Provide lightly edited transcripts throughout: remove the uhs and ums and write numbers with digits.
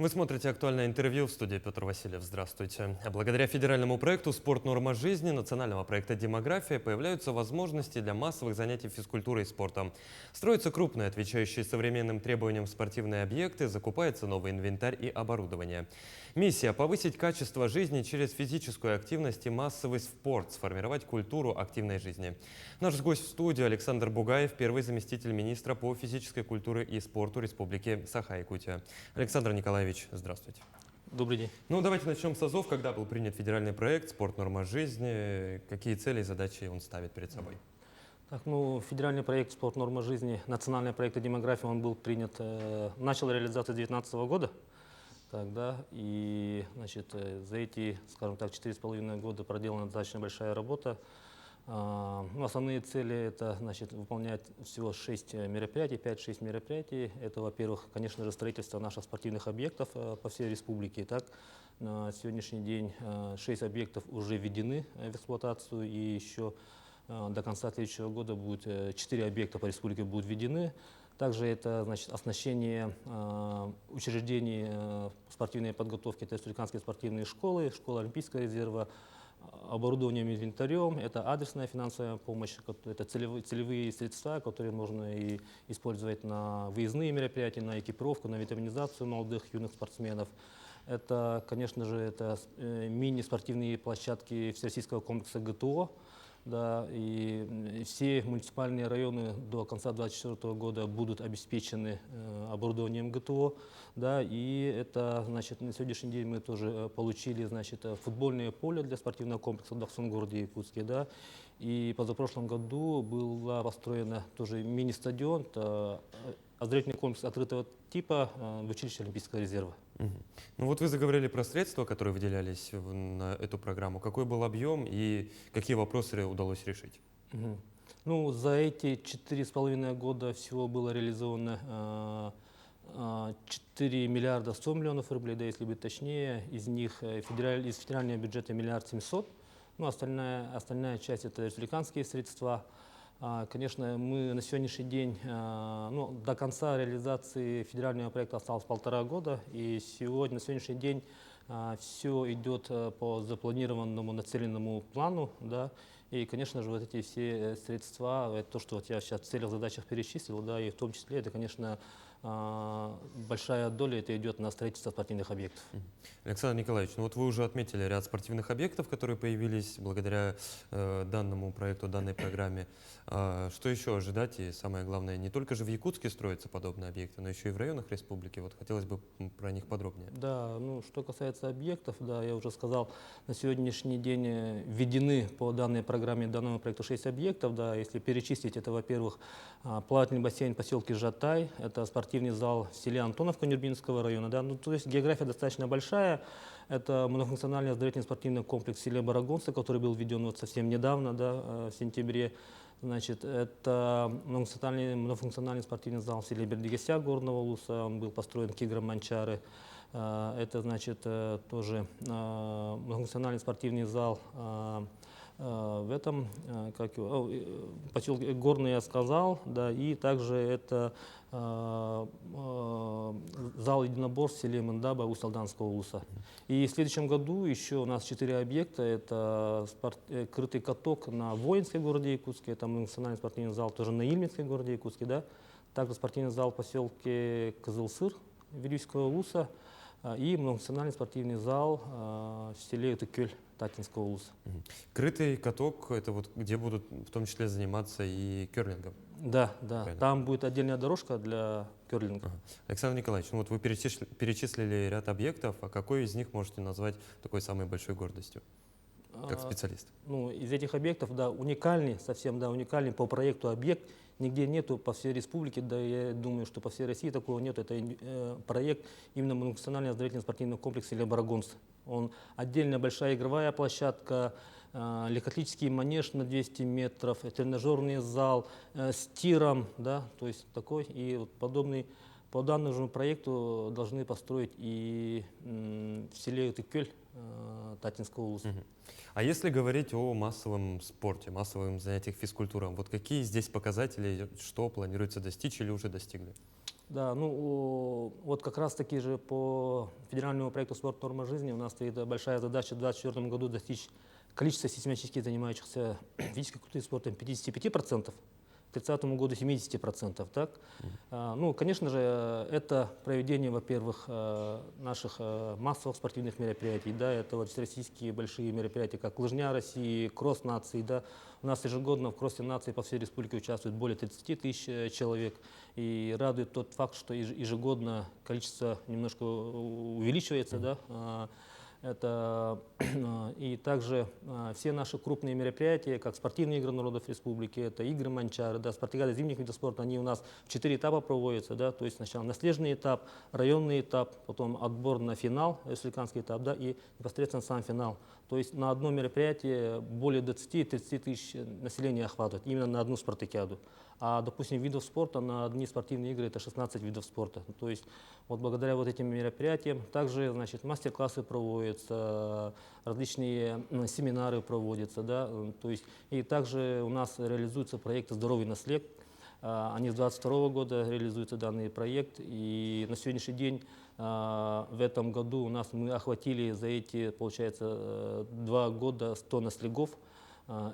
Вы смотрите «Актуальное интервью», в студии Петр Васильев. Здравствуйте. Благодаря федеральному проекту «Спорт. Норма жизни», национального проекта «Демография» появляются возможности для массовых занятий физкультурой и спортом. Строятся крупные, отвечающие современным требованиям спортивные объекты, закупается новый инвентарь и оборудование. Миссия – повысить качество жизни через физическую активность и массовый спорт, сформировать культуру активной жизни. Наш гость в студии Александр Бугаев, первый заместитель министра по физической культуре и спорту Республики Саха-Якутия. Александр Николаевич, здравствуйте. Добрый день. Ну, давайте начнем с азов. Когда был принят федеральный проект «Спорт. Норма жизни», какие цели и задачи он ставит перед собой? Федеральный проект «Спорт. Норма жизни», национальный проект демографии, он был принят, начал реализацию 2019 года. За эти, скажем так, 4,5 года проделана достаточно большая работа. Основные цели – это выполнять всего 6 мероприятий, 5-6 мероприятий. Это, во-первых, конечно же, строительство наших спортивных объектов по всей республике. На сегодняшний день 6 объектов уже введены в эксплуатацию, и еще до конца следующего года будет 4 объекта по республике будут введены. Также это оснащение учреждений спортивной подготовки, это республиканские спортивные школы, школа Олимпийского резерва, оборудованием, инвентарем, это адресная финансовая помощь, это целевые средства, которые можно и использовать на выездные мероприятия, на экипировку, на витаминизацию молодых юных спортсменов. Это, конечно же, это мини-спортивные площадки всероссийского комплекса ГТО. И все муниципальные районы до конца 2024 года будут обеспечены оборудованием ГТО. И это, на сегодняшний день мы тоже получили, футбольное поле для спортивного комплекса в Дахсон городе Якутске. И позапрошлом году была построена тоже мини-стадион, оздоровительный комплекс открытого типа в училище Олимпийского резерва. Ну вот вы заговорили про средства, которые выделялись на эту программу. Какой был объем и какие вопросы удалось решить? За эти 4,5 года всего было реализовано 4 миллиарда 100 миллионов рублей, если быть точнее. Из них из федерального бюджета 1 700 000 000. Остальная часть – это республиканские средства. Конечно, мы на сегодняшний день, до конца реализации федерального проекта осталось 1,5 года, и на сегодняшний день все идет по запланированному, нацеленному плану. И, конечно же, вот эти все средства, то, что я сейчас в целях, задачах перечислил, и в том числе, это, конечно, большая доля это идет на строительство спортивных объектов. Александр Николаевич, вот вы уже отметили ряд спортивных объектов, которые появились благодаря данному проекту, данной программе. Что еще ожидать? И самое главное, не только же в Якутске строятся подобные объекты, но еще и в районах республики. Вот хотелось бы про них подробнее. Что касается объектов, я уже сказал, на сегодняшний день введены по данной программе, данному проекту 6 объектов. Если перечислить, это, во-первых, плавательный бассейн в поселке Жатай, это спортивный зал в селе Антоновка Нюрбинского района. То есть география достаточно большая. Это многофункциональный оздоровительный спортивный комплекс в селе Барагонцы, который был введен совсем недавно, в сентябре. Это многофункциональный спортивный зал в селе Бердигеся Горного Улуса, он был построен Кигром Манчары. Это, тоже многофункциональный спортивный зал в этом, поселке Горный, я сказал, и также это зал единоборств в селе Мендаба Усть-Алданского улуса. И в следующем году еще у нас 4 объекта. Это крытый каток на Воинской городе Якутске, это многофункциональный спортивный зал тоже на Ильминской городе Якутске, также спортивный зал в поселке Кызылсыр Вирюйского улуса и многофункциональный спортивный зал в селе Тыкель Татинского улуса. Крытый каток – это вот где будут в том числе заниматься и керлингом? Да, там будет отдельная дорожка для керлинга. Александр Николаевич, вот вы перечислили ряд объектов, а какой из них можете назвать такой самой большой гордостью, как специалист? Из этих объектов, уникальный, совсем уникальный по проекту объект, нигде нету по всей республике, я думаю, что по всей России такого нет. Это проект именно многофункциональный оздоровительный спортивный комплекс селе Барагонцы. Он отдельная большая игровая площадка, легкоатлетический манеж на 200 метров, тренажерный зал с тиром, то есть такой и подобный. По данному же проекту должны построить и в селе Тыкель Татинского улуса. А если говорить о массовом спорте, массовых занятиях физкультурой, вот какие здесь показатели, что планируется достичь или уже достигли? Да, вот как раз таки же по федеральному проекту «Спорт. Норма жизни» у нас стоит большая задача в 2024 году достичь количества систематически занимающихся физической культурой и спортом 55%, к 30 году 70%. Так? Конечно же, это проведение, во-первых, наших массовых спортивных мероприятий, да, это вот всероссийские большие мероприятия, как Лыжня России, Кросс нации, да. У нас ежегодно в кроссе нации по всей республике участвует более 30 тысяч человек. И радует тот факт, что ежегодно количество немножко увеличивается, да. И также все наши крупные мероприятия, как спортивные игры народов республики, это игры Манчары, да, спартакиады зимних видов спорта, они у нас в 4 этапа проводятся, да, то есть сначала наследный этап, районный этап, потом отбор на финал, республиканский этап, да, и непосредственно сам финал. То есть на одно мероприятие более 20-30 тысяч населения охватывает, именно на одну спартакиаду. А, допустим, видов спорта на одни спортивные игры это 16 видов спорта. То есть вот благодаря вот этим мероприятиям также, значит, мастер-классы проводятся, различные семинары проводятся, да, то есть и также у нас реализуются проекты «Здоровый наслед». Они с 2022 года реализуется данный проект, и на сегодняшний день в этом году мы охватили за эти, получается, 2 года 100 наслегов.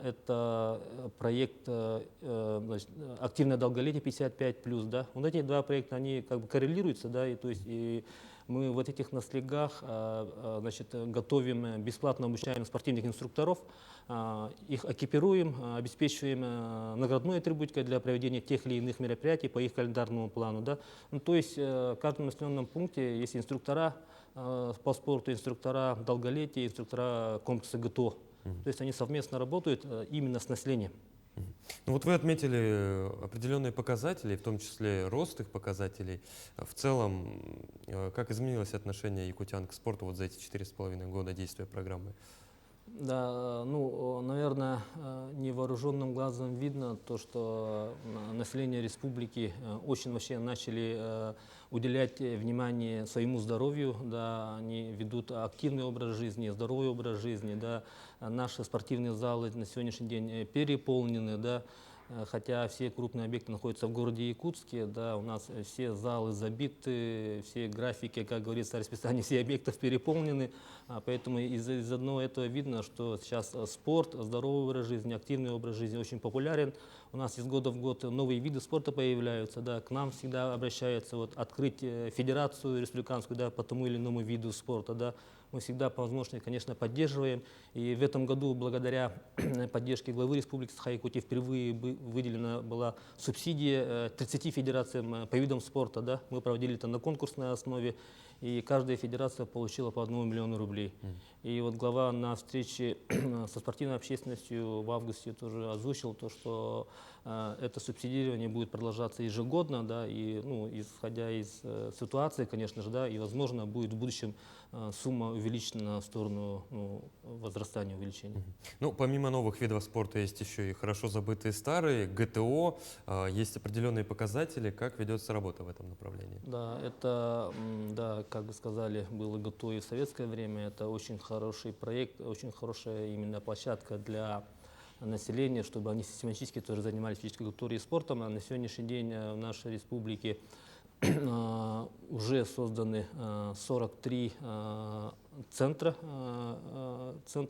Это проект значит, «Активное долголетие 55+». Да? Вот эти два проекта, они как бы коррелируются, да, и, то есть, и мы в этих наслегах значит, готовим, бесплатно обучаем спортивных инструкторов, их экипируем, обеспечиваем наградной атрибутикой для проведения тех или иных мероприятий по их календарному плану. Да? То есть в каждом населенном пункте есть инструктора по спорту, инструктора долголетия, инструктора комплекса ГТО. То есть они совместно работают именно с населением. Ну вот вы отметили определенные показатели, в том числе рост их показателей. В целом, как изменилось отношение якутян к спорту вот за эти 4,5 года действия программы? Да, наверное, невооруженным глазом видно то, что население республики очень вообще начали уделять внимание своему здоровью, да, они ведут активный образ жизни, здоровый образ жизни, да, наши спортивные залы на сегодняшний день переполнены, да, хотя все крупные объекты находятся в городе Якутске, да, у нас все залы забиты, все графики, как говорится, расписание всех объектов переполнены, поэтому из одного этого видно, что сейчас спорт, здоровый образ жизни, активный образ жизни очень популярен. У нас из года в год новые виды спорта появляются, да, к нам всегда обращаются открыть федерацию республиканскую, да, по тому или иному виду спорта, да. Мы всегда по возможности, конечно, поддерживаем. И в этом году, благодаря поддержке главы Республики Саха-Якутия, впервые выделена была субсидия 30 федерациям по видам спорта. Да? Мы проводили это на конкурсной основе, и каждая федерация получила по 1 миллиону рублей. И вот глава на встрече со спортивной общественностью в августе тоже озвучил то, что это субсидирование будет продолжаться ежегодно, да, и, исходя из ситуации, конечно же, да, и, возможно, будет в будущем сумма увеличена в сторону возрастания, увеличения. Ну, помимо новых видов спорта есть еще и хорошо забытые старые, ГТО, есть определенные показатели, как ведется работа в этом направлении. Да, это, да, как вы сказали, было ГТО и в советское время, это очень хороший проект, очень хорошая именно площадка для населения, чтобы они систематически тоже занимались физической культурой и спортом. А на сегодняшний день в нашей республике уже созданы 43 центра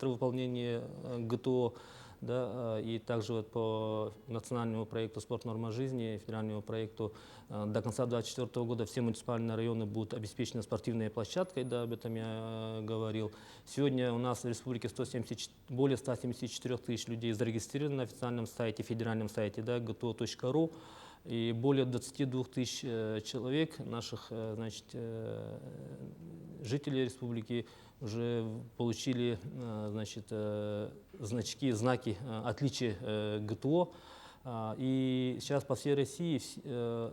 выполнения ГТО, да, и также вот по национальному проекту «Спорт. Норма жизни», федеральному проекту до конца 2024 года все муниципальные районы будут обеспечены спортивной площадкой, да, об этом я говорил. Сегодня у нас в республике более 174 тысяч людей зарегистрированы на официальном сайте, федеральном сайте, да, gto.ru. И более 22 тысяч человек, наших, значит, жителей республики, уже получили, значит, знаки отличия ГТО. И сейчас по всей России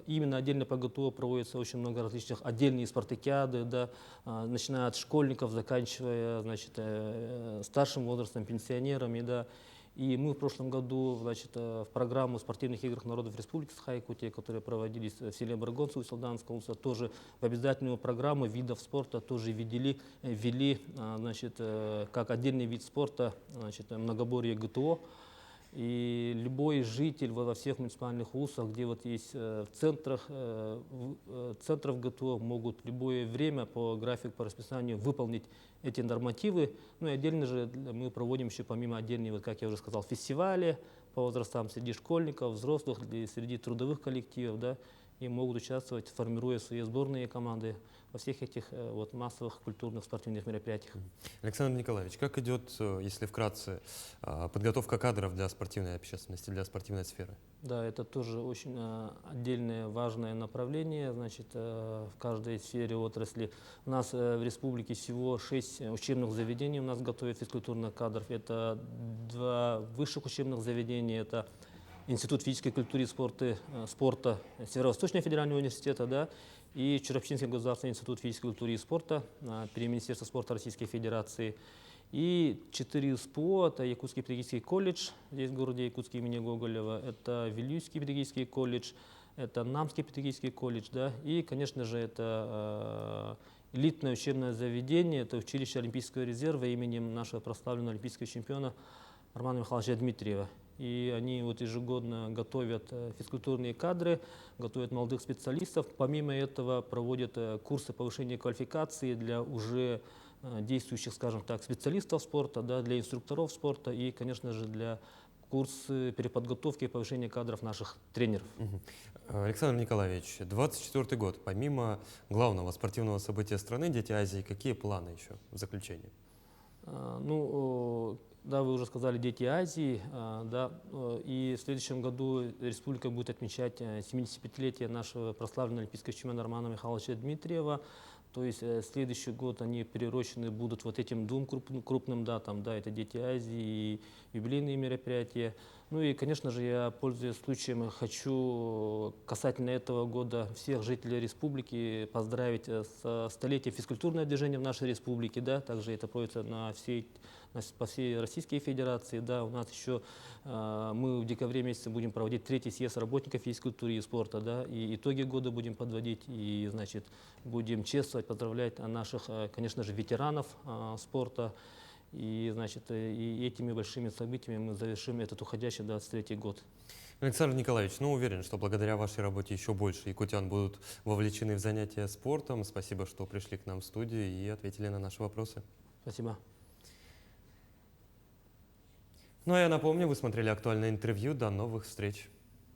именно отдельно по ГТО проводится очень много различных отдельных спартакиады, да, начиная от школьников, заканчивая, значит, старшим возрастом, пенсионерами, да. И мы в прошлом году, значит, в программу спортивных игр народов Республики Саха-Якутия, которые проводились в селе Баргонцево, Салданского, тоже в обязательную программу видов спорта тоже ввели, значит, как отдельный вид спорта, значит, многоборье ГТО. И любой житель во всех муниципальных вузах, где вот есть в центрах, центров ГТО, могут в любое время по графику, по расписанию выполнить эти нормативы. Ну и отдельно же мы проводим еще помимо отдельных, вот, как я уже сказал, фестивали по возрастам среди школьников, взрослых, среди трудовых коллективов, да, и могут участвовать, формируя свои сборные команды во всех этих вот массовых культурных спортивных мероприятиях. Александр Николаевич, как идет, если вкратце, подготовка кадров для спортивной общественности, для спортивной сферы? Да, это тоже очень отдельное важное направление, значит, в каждой сфере отрасли. У нас в республике всего 6 учебных заведений у нас готовят физкультурных кадров. Это 2 высших учебных заведения, это Институт физической культуры и спорта Северо-Восточного федерального университета, да, и Череповецкий государственный институт физической культуры и спорта при Министерстве спорта Российской Федерации. И 4 СПО, это Якутский педагогический колледж, здесь в городе Якутске имени Гоголева, это Вильнюсский педагогический колледж, это Намский педагогический колледж, да, и, конечно же, это элитное учебное заведение, это училище Олимпийского резерва именем нашего прославленного олимпийского чемпиона Романа Михайловича Дмитриева. И они вот ежегодно готовят физкультурные кадры, готовят молодых специалистов. Помимо этого проводят курсы повышения квалификации для уже действующих, скажем так, специалистов спорта, да, для инструкторов спорта и, конечно же, для курсы переподготовки и повышения кадров наших тренеров. Александр Николаевич, 24-й год. Помимо главного спортивного события страны «Дети Азии», какие планы еще в заключение? Ну, да, вы уже сказали «Дети Азии», да, и в следующем году республика будет отмечать 75-летие нашего прославленного олимпийского чемпиона Романа Михайловича Дмитриева. То есть следующий год они перерощены будут вот этим 2 крупным датам, да, это «Дети Азии» и юбилейные мероприятия. Ну и, конечно же, я, пользуясь случаем, хочу касательно этого года всех жителей республики поздравить со столетием физкультурного движения в нашей республике, да, также это проводится по всей Российской Федерации, да, у нас еще мы в декабре месяце будем проводить 3-й съезд работников физкультуры и спорта, да, и итоги года будем подводить, и, значит, будем чествовать, поздравлять наших, конечно же, ветеранов спорта. И, значит, и этими большими событиями мы завершим этот уходящий 23-й год. Александр Николаевич, ну уверен, что благодаря вашей работе еще больше якутян будут вовлечены в занятия спортом. Спасибо, что пришли к нам в студию и ответили на наши вопросы. Спасибо. Ну а я напомню, вы смотрели актуальное интервью. До новых встреч.